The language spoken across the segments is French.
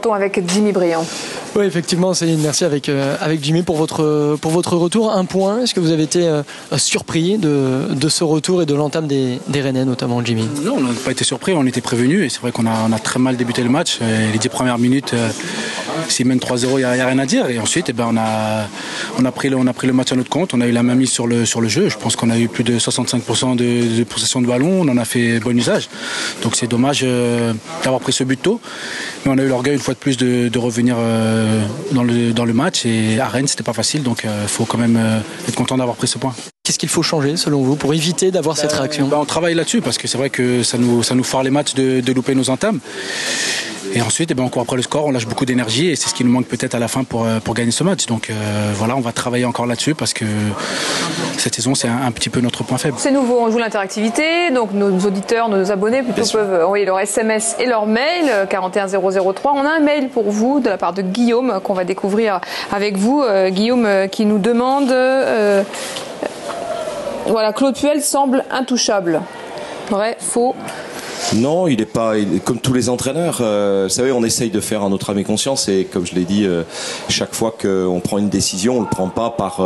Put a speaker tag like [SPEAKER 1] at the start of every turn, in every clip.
[SPEAKER 1] Menton avec Jimmy Briand.
[SPEAKER 2] Oui, effectivement, Céline, merci avec Jimmy pour votre retour. Un point, est-ce que vous avez été surpris de ce retour et de l'entame des Rennais, notamment Jimmy?
[SPEAKER 3] Non, on n'a pas été surpris, on était prévenus et c'est vrai qu'on a très mal débuté le match. Les 10 premières minutes, s'ils mènent 3-0, il n'y a rien à dire. Et ensuite, on a pris le match à notre compte, on a eu la main mise sur le jeu. Je pense qu'on a eu plus de 65% de possession de ballon, on en a fait bon usage. Donc c'est dommage d'avoir pris ce but tôt. Mais on a eu l'orgueil une fois de plus de revenir dans le match. Et à Rennes, c'était pas facile, donc il faut quand même être content d'avoir pris ce point.
[SPEAKER 2] Qu'est-ce qu'il faut changer selon vous pour éviter d'avoir cette réaction?
[SPEAKER 3] On travaille là-dessus parce que c'est vrai que ça nous foire les matchs de louper nos entames. Et ensuite, on court après le score, on lâche beaucoup d'énergie et c'est ce qui nous manque peut-être à la fin pour gagner ce match. Donc voilà, on va travailler encore là-dessus parce que cette saison, c'est un petit peu notre point faible.
[SPEAKER 1] C'est nouveau, on joue l'interactivité, donc nos auditeurs, nos abonnés plutôt peuvent envoyer leur SMS et leur mail, 41003. On a un mail pour vous de la part de Guillaume qu'on va découvrir avec vous. Guillaume qui nous demande... Voilà, Claude Puel semble intouchable. Vrai, faux?
[SPEAKER 4] Non, il n'est pas comme tous les entraîneurs. Vous savez, on essaye de faire à notre âme et conscience et comme je l'ai dit, chaque fois qu'on prend une décision, on ne le prend pas par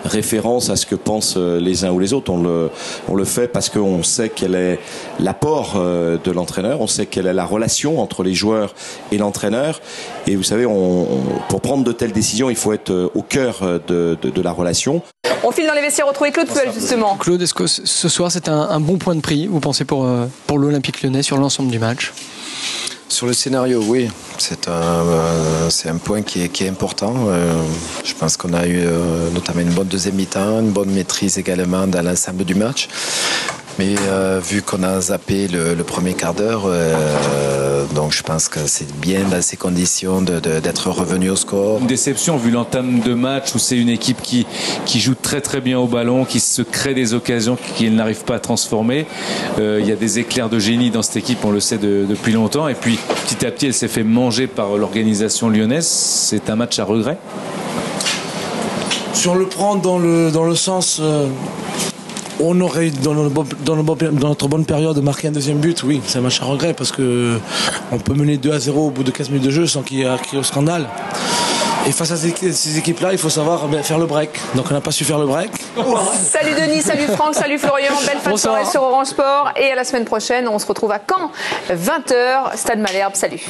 [SPEAKER 4] référence à ce que pensent les uns ou les autres. On le fait parce qu'on sait quel est l'apport de l'entraîneur, on sait quelle est la relation entre les joueurs et l'entraîneur. Et vous savez, pour prendre de telles décisions, il faut être au cœur de la relation.
[SPEAKER 1] On file dans les vestiaires retrouver Claude Puel, justement.
[SPEAKER 2] Claude, est-ce que ce soir c'est un bon point de prix, vous pensez, pour l'Olympique Lyonnais sur l'ensemble du match?
[SPEAKER 5] Sur le scénario, oui. C'est un point qui est important. Je pense qu'on a eu notamment une bonne deuxième mi-temps, une bonne maîtrise également dans l'ensemble du match. Mais vu qu'on a zappé le premier quart d'heure, donc je pense que c'est bien dans ces conditions d'être revenu au score.
[SPEAKER 6] Une déception vu l'entame de match où c'est une équipe qui joue très très bien au ballon, qui se crée des occasions qu'elle n'arrive pas à transformer. Il y a des éclairs de génie dans cette équipe, on le sait depuis longtemps. Et puis petit à petit elle s'est fait manger par l'organisation lyonnaise. C'est un match à regret.
[SPEAKER 7] Sur le prendre dans le sens... on aurait, dans notre bonne période, marqué un deuxième but, oui, c'est un match à regret parce que on peut mener 2-0 au bout de 15 minutes de jeu sans qu'il y ait un cri au scandale. Et face à ces équipes-là, il faut savoir faire le break. Donc on n'a pas su faire le break.
[SPEAKER 1] Salut Denis, salut Franck, salut Florian. Belle fin de soirée sur Orange Sport. Et à la semaine prochaine, on se retrouve à Caen, 20h, Stade Malherbe. Salut.